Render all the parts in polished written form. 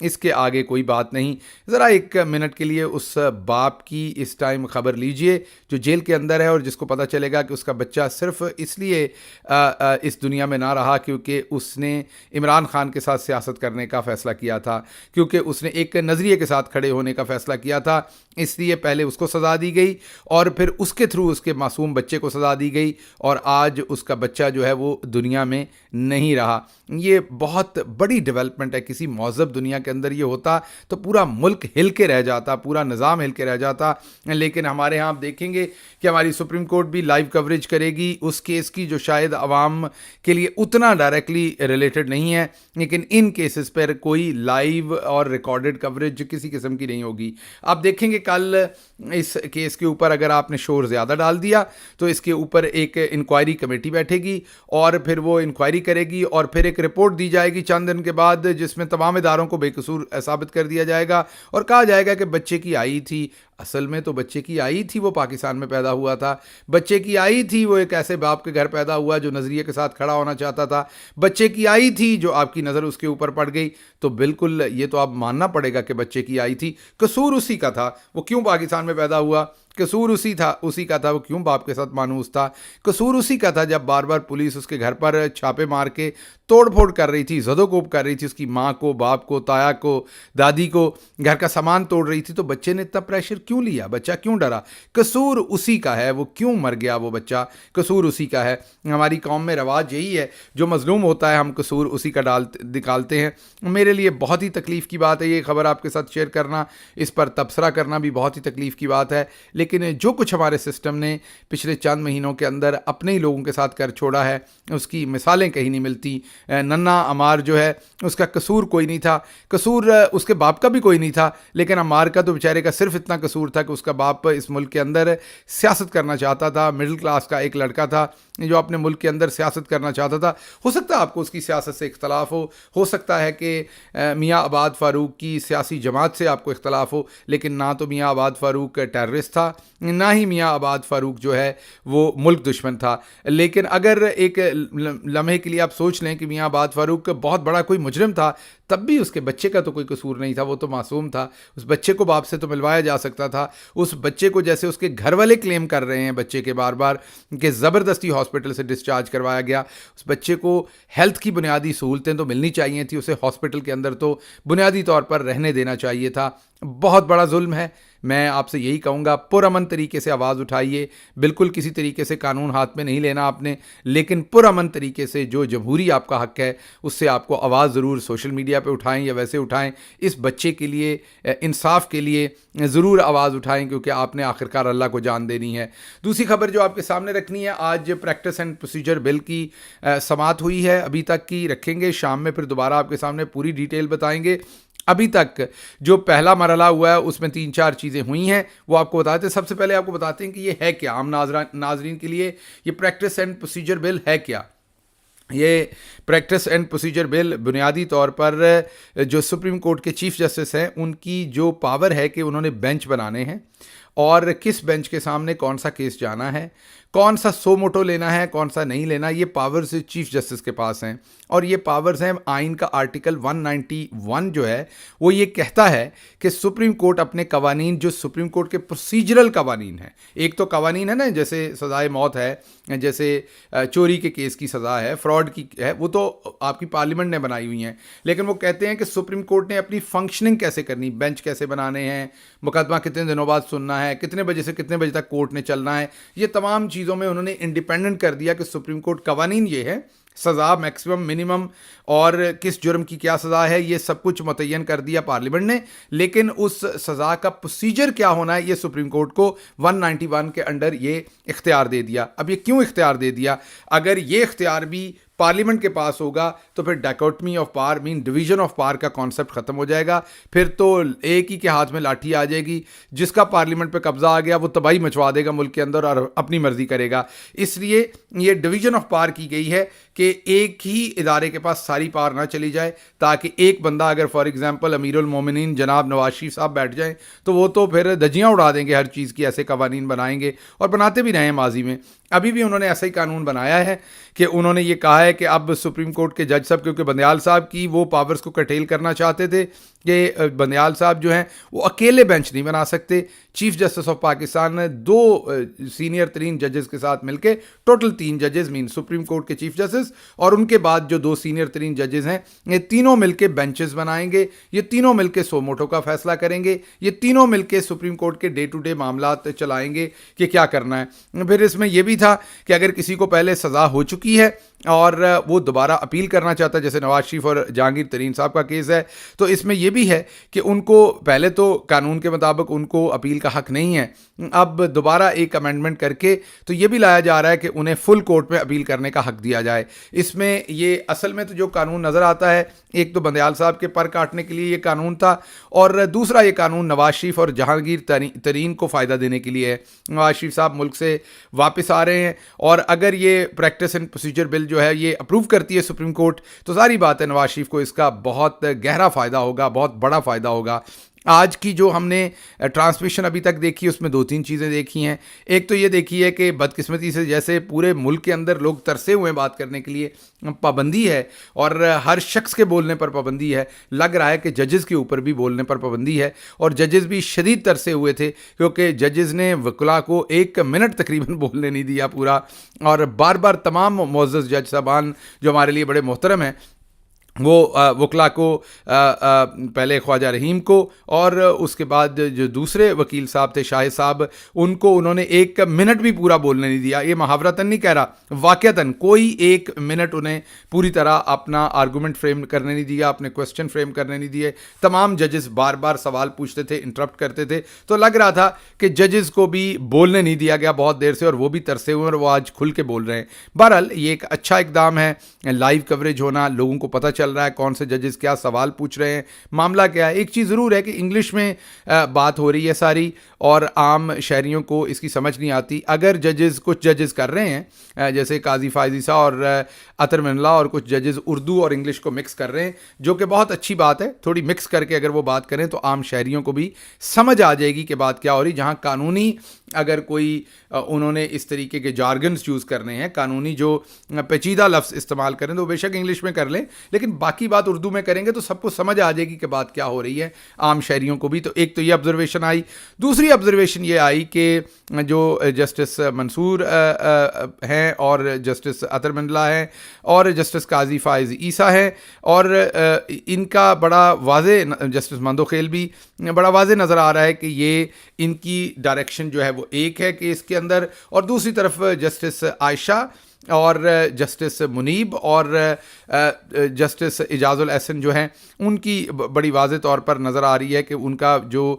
اس کے آگے کوئی بات نہیں. ذرا ایک منٹ کے لیے اس باپ کی اس ٹائم خبر لیجئے جو جیل کے اندر ہے اور جس کو پتہ چلے گا کہ اس کا بچہ صرف اس لیے اس دنیا میں نہ رہا کیونکہ اس نے عمران خان کے ساتھ سیاست کرنے کا فیصلہ کیا تھا, کیونکہ اس نے ایک نظریے کے ساتھ کھڑے ہونے کا فیصلہ کیا تھا. اس لیے پہلے اس کو سزا دی گئی اور پھر اس کے تھرو اس کے معصوم بچے کو سزا دی گئی, اور آج اس کا بچہ جو ہے وہ دنیا میں نہیں رہا. یہ بہت بڑی ڈیولپمنٹ ہے. کسی مہذب دنیا کے اندر یہ ہوتا تو پورا ملک ہل کے رہ جاتا, پورا نظام ہل کے رہ جاتا. لیکن ہمارے ہاں آپ دیکھیں گے کہ ہماری سپریم کورٹ بھی لائیو کوریج کرے گی اس کیس کی جو شاید عوام کے لیے اتنا ڈائریکٹلی ریلیٹڈ نہیں ہے, لیکن ان کیسز پر کوئی لائیو اور ریکارڈڈ کوریج کسی قسم کی نہیں ہوگی. آپ دیکھیں گے کل اس کیس کے اوپر اگر آپ نے شور زیادہ ڈال دیا تو اس کے اوپر ایک انکوائری کمیٹی بیٹھے گی اور پھر وہ انکوائری کرے گی اور پھر ایک رپورٹ دی جائے گی چند دن کے بعد, جس میں تمام اداروں کو بے قصور ثابت کر دیا جائے گا اور کہا جائے گا کہ بچے کی آئی تھی. اصل میں تو بچے کی آئی تھی وہ پاکستان میں پیدا ہوا تھا, بچے کی آئی تھی وہ ایک ایسے باپ کے گھر پیدا ہوا جو نظریے کے ساتھ کھڑا ہونا چاہتا تھا, بچے کی آئی تھی جو آپ کی نظر اس کے اوپر پڑ گئی. تو بالکل یہ تو آپ ماننا پڑے گا کہ بچے کی آئی تھی, قصور اسی کا تھا, وہ کیوں پاکستان میں پیدا ہوا, قصور اسی کا تھا, وہ کیوں باپ کے ساتھ مانوس تھا, قصور اسی کا تھا جب بار بار پولیس اس کے گھر پر چھاپے مار کے توڑ پھوڑ کر رہی تھی, زد و کوب کر رہی تھی, اس کی ماں کو, باپ کو, تایا کو, دادی کو, گھر کا سامان توڑ رہی تھی. تو بچے نے اتنا پریشر کیوں لیا, بچہ کیوں ڈرا, قصور اسی کا ہے, وہ کیوں مر گیا وہ بچہ, قصور اسی کا ہے. ہماری قوم میں رواج یہی ہے, جو مظلوم ہوتا ہے ہم قصور اسی کا نکالتے ہیں. میرے لیے بہت ہی تکلیف کی بات ہے یہ خبر آپ کے ساتھ شیئر کرنا, اس پر تبصرہ کرنا بھی بہت ہی تکلیف کی بات ہے. لیکن جو کچھ ہمارے سسٹم نے پچھلے چند مہینوں کے اندر اپنے ہی لوگوں کے ساتھ کر چھوڑا ہے اس کی مثالیں کہیں نہیں ملتی. ننا عمار جو ہے اس کا قصور کوئی نہیں تھا, قصور اس کے باپ کا بھی کوئی نہیں تھا, لیکن عمار کا تو بیچارے کا صرف اتنا قصور تھا کہ اس کا باپ اس ملک کے اندر سیاست کرنا چاہتا تھا, مڈل کلاس کا ایک لڑکا تھا جو اپنے ملک کے اندر سیاست کرنا چاہتا تھا. ہو سکتا ہے آپ کو اس کی سیاست سے اختلاف ہو سکتا ہے کہ میاں عباد فاروق کی سیاسی جماعت سے آپ کو اختلاف ہو, لیکن نہ تو میاں عباد فاروق ٹیررسٹ تھا, نہ ہی میاں عباد فاروق جو ہے وہ ملک دشمن تھا. لیکن اگر ایک لمحے کے لیے آپ سوچ لیں کہ میاں عباد فاروق بہت بڑا کوئی مجرم تھا, تب بھی اس کے بچے کا تو کوئی قصور نہیں تھا, وہ تو معصوم تھا. اس بچے کو باپ سے تو ملوایا جا سکتا تھا. اس بچے کو جیسے اس کے گھر والے کلیم کر رہے ہیں بچے کے بار بار کہ زبردستی ہاسپٹل سے ڈسچارج کروایا گیا, اس بچے کو ہیلتھ کی بنیادی سہولتیں تو ملنی چاہیے تھی, اسے ہاسپٹل کے اندر تو بنیادی طور پر رہنے دینا چاہیے تھا. بہت بڑا ظلم ہے. میں آپ سے یہی کہوں گا پرامن طریقے سے آواز اٹھائیے, بالکل کسی طریقے سے قانون ہاتھ میں نہیں لینا آپ نے, لیکن پرامن طریقے سے جو جمہوری آپ کا حق ہے اس سے آپ کو آواز ضرور سوشل میڈیا پہ اٹھائیں یا ویسے اٹھائیں. اس بچے کے لیے, انصاف کے لیے ضرور آواز اٹھائیں, کیونکہ آپ نے آخرکار اللہ کو جان دینی ہے. دوسری خبر جو آپ کے سامنے رکھنی ہے, آج پریکٹس اینڈ پروسیجر بل کی سماعت ہوئی ہے, ابھی تک کی رکھیں گے, شام میں پھر دوبارہ آپ کے سامنے پوری ڈیٹیل بتائیں گے. ابھی تک جو پہلا مرحلہ ہوا ہے اس میں 3-4 چیزیں ہوئی ہیں, وہ آپ کو بتاتے ہیں. سب سے پہلے آپ کو بتاتے ہیں کہ یہ ہے کیا, عام ناظرین کے لیے یہ پریکٹس اینڈ پروسیجر بل ہے کیا. یہ پریکٹس اینڈ پروسیجر بل بنیادی طور پر جو سپریم کورٹ کے چیف جسٹس ہیں ان کی جو پاور ہے کہ انہوں نے بینچ بنانے ہیں, اور کس بینچ کے سامنے کون سا کیس جانا ہے, کون سا سو موٹو لینا ہے, کون سا نہیں لینا, یہ پاورز چیف جسٹس کے پاس ہیں. اور یہ پاورز ہیں آئین کا آرٹیکل 191 جو ہے وہ یہ کہتا ہے کہ سپریم کورٹ اپنے قوانین, جو سپریم کورٹ کے پروسیجرل قوانین ہیں, ایک تو قوانین ہے نا جیسے سزائے موت ہے, جیسے چوری کے کیس کی سزا ہے, فراڈ کی ہے, وہ تو آپ کی پارلیمنٹ نے بنائی ہوئی ہیں, لیکن وہ کہتے ہیں کہ سپریم کورٹ نے اپنی فنکشننگ کیسے کرنی, بینچ کیسے بنانے ہیں, مقدمہ کتنے دنوں بعد سننا ہے, کتنے بجے سے کتنے بجے تک کورٹ نے چلنا ہے, یہ تمام چیزوں میں انہوں نے انڈیپینڈنٹ کر دیا کہ سپریم کورٹ قوانین یہ ہے, سزا میکسیمم منیمم اور کس جرم کی کیا سزا ہے, یہ سب کچھ متعین کر دیا پارلیمنٹ نے. لیکن اس سزا کا پروسیجر کیا ہونا ہے یہ سپریم کورٹ کو 191 کے انڈر یہ اختیار دے دیا. اب یہ کیوں اختیار دے دیا؟ اگر یہ اختیار بھی پارلیمنٹ کے پاس ہوگا تو پھر dichotomy of power division of power کا کانسیپٹ ختم ہو جائے گا. پھر تو ایک ہی کے ہاتھ میں لاٹھی آ جائے گی, جس کا پارلیمنٹ پہ قبضہ آ گیا وہ تباہی مچوا دے گا ملک کے اندر اور اپنی مرضی کرے گا. اس لیے یہ ڈویژن آف پاور کی گئی ہے کہ ایک ہی ادارے کے پاس ساری پاور نہ چلی جائے, تاکہ ایک بندہ اگر فار ایگزامپل امیر المومنین جناب نواز شریف صاحب بیٹھ جائیں تو وہ تو پھر دھجیاں اڑا دیں گے ہر چیز کی, ایسے قوانین بنائیں گے اور بناتے بھی رہے ہیں ماضی میں. ابھی بھی انہوں نے ایسا ہی قانون بنایا ہے کہ انہوں نے یہ کہا ہے ہے کہ اب سپریم کورٹ کے جج صاحب, کیونکہ بندیال صاحب کی وہ پاورز کو کرٹیل کرنا چاہتے تھے کہ بندیال صاحب جو ہیں وہ اکیلے بینچ نہیں بنا سکتے, چیف جسٹس آف پاکستان نے 2 سینئر ترین ججز کے ساتھ مل کے ٹوٹل 3 ججز مین سپریم کورٹ کے چیف جسٹس اور ان کے بعد جو 2 سینئر ترین ججز ہیں, یہ تینوں مل کے بینچز بنائیں گے, یہ تینوں مل کے سو موٹو کا فیصلہ کریں گے, یہ تینوں مل کے سپریم کورٹ کے ڈے ٹو ڈے معاملات چلائیں گے کہ کیا کرنا ہے. پھر اس میں یہ بھی تھا کہ اگر کسی کو پہلے سزا ہو چکی ہے اور وہ دوبارہ اپیل کرنا چاہتا ہے, جیسے نواز شریف اور جہانگیر ترین صاحب کا کیس ہے, تو اس میں یہ بھی ہے کہ ان کو پہلے تو قانون کے مطابق ان کو اپیل کا حق نہیں ہے, اب دوبارہ ایک امینڈمنٹ کر کے تو یہ بھی لایا جا رہا ہے کہ انہیں فل کورٹ میں اپیل کرنے کا حق دیا جائے. اس میں یہ اصل میں تو جو قانون نظر آتا ہے, ایک تو بندیال صاحب کے پر کاٹنے کے لیے یہ قانون تھا, اور دوسرا یہ قانون نواز شریف اور جہانگیر ترین کو فائدہ دینے کے لیے ہے. نواز شریف صاحب ملک سے واپس آ رہے ہیں, اور اگر یہ پریکٹس اینڈ پروسیجر بل جو ہے یہ اپروو کرتی ہے سپریم کورٹ, تو ظاہری بات ہے نواز شریف کو اس کا بہت گہرا فائدہ ہوگا, بہت بڑا فائدہ ہوگا. آج کی جو ہم نے ٹرانسمیشن ابھی تک دیکھی اس میں 2-3 چیزیں دیکھی ہیں. ایک تو یہ دیکھی ہے کہ بدقسمتی سے جیسے پورے ملک کے اندر لوگ ترسے ہوئے ہیں بات کرنے کے لیے, پابندی ہے اور ہر شخص کے بولنے پر پابندی ہے. لگ رہا ہے کہ ججز کے اوپر بھی بولنے پر پابندی ہے, اور ججز بھی شدید ترسے ہوئے تھے کیونکہ ججز نے وکلا کو 1 منٹ تقریباً بولنے نہیں دیا پورا, اور بار بار تمام معزز جج صاحبان جو ہمارے لیے بڑے محترم ہیں وہ وکلا کو, پہلے خواجہ رحیم کو اور اس کے بعد جو دوسرے وکیل صاحب تھے شاہد صاحب, ان کو انہوں نے 1 منٹ بھی پورا بولنے نہیں دیا. یہ محاورتاً نہیں کہہ رہا, واقعتاً کوئی 1 منٹ انہیں پوری طرح اپنا آرگومنٹ فریم کرنے نہیں دیا, اپنے کوسچن فریم کرنے نہیں دیے. تمام ججز بار بار سوال پوچھتے تھے, انٹرپٹ کرتے تھے, تو لگ رہا تھا کہ ججز کو بھی بولنے نہیں دیا گیا بہت دیر سے, اور وہ بھی ترسے ہوئے اور وہ آج کھل کے بول رہے ہیں. بہرحال یہ ایک اچھا اقدام ہے, لائیو کوریج ہونا, لوگوں کو پتہ چل رہا ہے کون سے ججز کیا سوال پوچھ رہے ہیں, معاملہ کیا ہے. ایک چیز ضرور ہے کہ انگلش میں بات ہو رہی ہے ساری, اور عام شہریوں کو اس کی سمجھ نہیں آتی. اگر ججز کچھ ججز کر رہے ہیں جیسے قاضی فائزی صاحب اور عطر من اللہ, اور کچھ ججز اردو اور انگلش کو مکس کر رہے ہیں, جو کہ بہت اچھی بات ہے. تھوڑی مکس کر کے اگر وہ بات کریں تو عام شہریوں کو بھی سمجھ آ جائے گی کہ بات کیا ہو رہی. جہاں قانونی اگر کوئی انہوں نے اس طریقے کے جارگنز یوز کرنے ہیں, قانونی جو پیچیدہ لفظ استعمال کریں, تو بے شک انگلش میں کر لیں, لیکن باقی بات اردو میں کریں گے تو سب کو سمجھ آ جائے گی کہ بات کیا ہو رہی ہے عام شہریوں کو بھی. تو ایک تو یہ آبزرویشن آئی. دوسری آبزرویشن یہ آئی کہ جو جسٹس منصور ہیں اور جسٹس عطر من اللہ ہیں اور جسٹس قاضی فائز عیسیٰ ہیں, اور ان کا بڑا واضح, جسٹس مندوخیل بھی بڑا واضح نظر آ رہا ہے کہ یہ ان کی ڈائریکشن جو ہے وہ ایک ہے کیس کے اندر, اور دوسری طرف جسٹس عائشہ اور جسٹس منیب اور جسٹس اعجاز الاحسن جو ہیں, ان کی بڑی واضح طور پر نظر آ رہی ہے کہ ان کا جو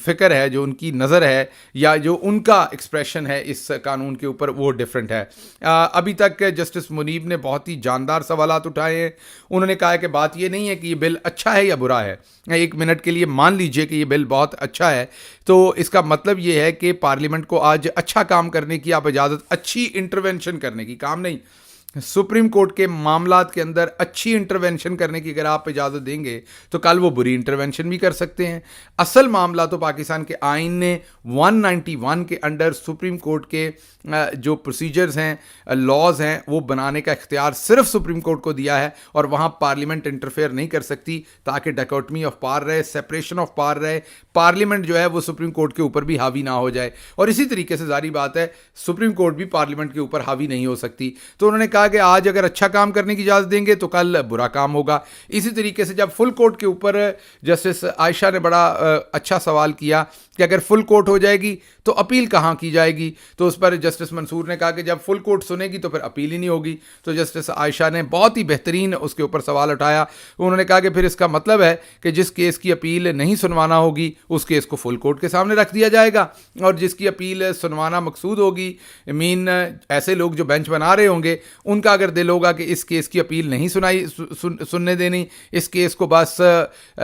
فکر ہے, جو ان کی نظر ہے, یا جو ان کا ایکسپریشن ہے اس قانون کے اوپر, وہ ڈیفرنٹ ہے. ابھی تک جسٹس منیب نے بہت ہی جاندار سوالات اٹھائے ہیں. انہوں نے کہا ہے کہ بات یہ نہیں ہے کہ یہ بل اچھا ہے یا برا ہے. 1 منٹ کے لیے مان لیجئے کہ یہ بل بہت اچھا ہے, تو اس کا مطلب یہ ہے کہ پارلیمنٹ کو آج اچھا کام کرنے کی آپ اجازت, اچھی انٹرونشن کرنے کی, کام نہیں, سپریم کورٹ کے معاملات کے اندر اچھی انٹرونشن کرنے کی اگر آپ اجازت دیں گے تو کل وہ بری انٹرونشن بھی کر سکتے ہیں. اصل معاملہ تو پاکستان کے آئین نے 191 کے انڈر سپریم کورٹ کے جو پروسیجرز ہیں, لاز ہیں, وہ بنانے کا اختیار صرف سپریم کورٹ کو دیا ہے, اور وہاں پارلیمنٹ انٹرفیئر نہیں کر سکتی, تاکہ ڈیکوٹمی آف پاور رہے, سیپریشن آف پاور رہے, پارلیمنٹ جو ہے وہ سپریم کورٹ کے اوپر بھی حاوی نہ ہو جائے. اور اسی طریقے سے ظاہری بات ہے سپریم کورٹ بھی پارلیمنٹ کے اوپر حاوی نہیں ہو سکتی. تو انہوں نے کہا کہ آج اگر اچھا کام کرنے کی اجازت دیں گے تو کل برا کام ہوگا. اسی طریقے سے جب فل کورٹ کے اوپر جسٹس عائشہ نے بڑا اچھا سوال کیا کہ اگر فل کورٹ ہو جائے گی تو اپیل کہاں کی جائے گی, تو اس پر جسٹس منصور نے کہا کہ جب فل کورٹ سنے گی تو پھر اپیل ہی نہیں ہوگی. تو جسٹس عائشہ نے بہت ہی بہترین اس کے اوپر سوال اٹھایا. انہوں نے کہا کہ پھر اس کا مطلب ہے کہ جس کیس کی اپیل نہیں سنوانا ہوگی اس کیس کو فل کورٹ کے سامنے رکھ دیا جائے گا, اور جس کی اپیل سنوانا مقصود ہوگی, ایسے لوگ جو بینچ بنا رہے ہوں گے ان کا اگر دل ہوگا کہ اس کیس کی اپیل نہیں سننے دینی, اس کیس کو بس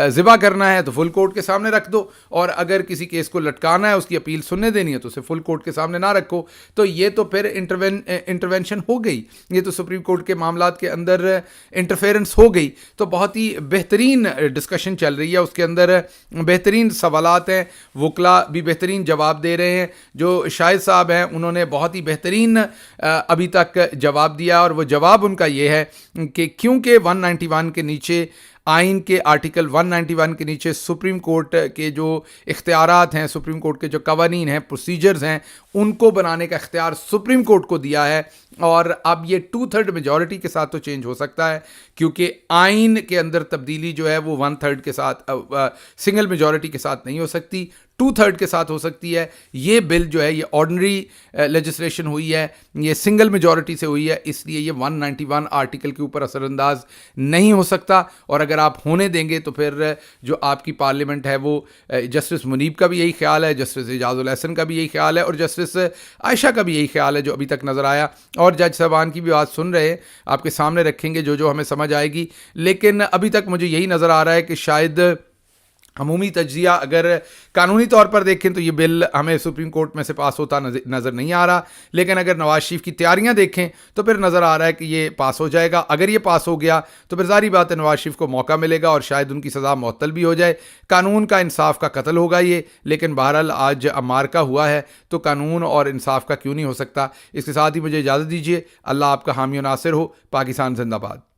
ذبح کرنا ہے, تو فل کورٹ کے سامنے رکھ دو, اور اگر کسی کیس کو لٹکانا ہے, اس کی اپیل سننے دینی ہے, تو اسے فل کورٹ کے سامنے نہ رکھو. تو یہ تو پھر انٹرونشن ہو گئی, یہ تو سپریم کورٹ کے معاملات کے اندر انٹرفیرنس ہو گئی. تو بہت ہی بہترین ڈسکشن چل رہی ہے, اس کے اندر بہترین سوالات ہیں, وکلا بھی بہترین جواب دے رہے ہیں. جو شاہد صاحب ہیں انہوں نے بہت ہی بہترین ابھی تک جواب دیا گیا اور وہ جواب ان کا یہ ہے کہ کیونکہ 191 کے نیچے آئین کے آرٹیکل 191 کے نیچے سپریم کورٹ کے جو اختیارات ہیں، سپریم کورٹ کے جو قوانین ہیں، پروسیجرز ہیں، ان کو بنانے کا اختیار سپریم کورٹ کو دیا ہے، اور اب یہ 2/3 میجورٹی کے ساتھ تو چینج ہو سکتا ہے، کیونکہ آئین کے اندر تبدیلی جو ہے وہ 1/3 کے ساتھ سنگل میجورٹی کے ساتھ نہیں ہو سکتی، 2/3 کے ساتھ ہو سکتی ہے۔ یہ بل جو ہے یہ آرڈنری لیجسلیشن ہوئی ہے، یہ سنگل میجورٹی سے ہوئی ہے، اس لیے یہ 191 آرٹیکل کے اوپر اثر انداز نہیں ہو سکتا، اور اگر آپ ہونے دیں گے تو پھر جو آپ کی پارلیمنٹ ہے وہ جسٹس منیب کا بھی یہی خیال ہے، جسٹس اعجاز الاحسن کا بھی یہی خیال ہے، اور جسٹس عائشہ کا بھی یہی خیال ہے جو ابھی تک نظر آیا، اور جج صاحبان کی بھی بات سن رہے ہیں، آپ کے سامنے رکھیں گے جو ہمیں سمجھ آئے گی، لیکن ابھی تک مجھے یہی نظر آ رہا ہے کہ شاید عمومی تجزیہ اگر قانونی طور پر دیکھیں تو یہ بل ہمیں سپریم کورٹ میں سے پاس ہوتا نظر نہیں آ رہا، لیکن اگر نواز شریف کی تیاریاں دیکھیں تو پھر نظر آ رہا ہے کہ یہ پاس ہو جائے گا۔ اگر یہ پاس ہو گیا تو پھر ظاہری بات ہے نواز شریف کو موقع ملے گا اور شاید ان کی سزا معطل بھی ہو جائے، قانون کا انصاف کا قتل ہوگا یہ، لیکن بہرحال آج امار کا ہوا ہے تو قانون اور انصاف کا کیوں نہیں ہو سکتا۔ اس کے ساتھ ہی مجھے اجازت دیجیے، اللہ آپ کا حامی و ناصر ہو۔ پاکستان زندہ باد۔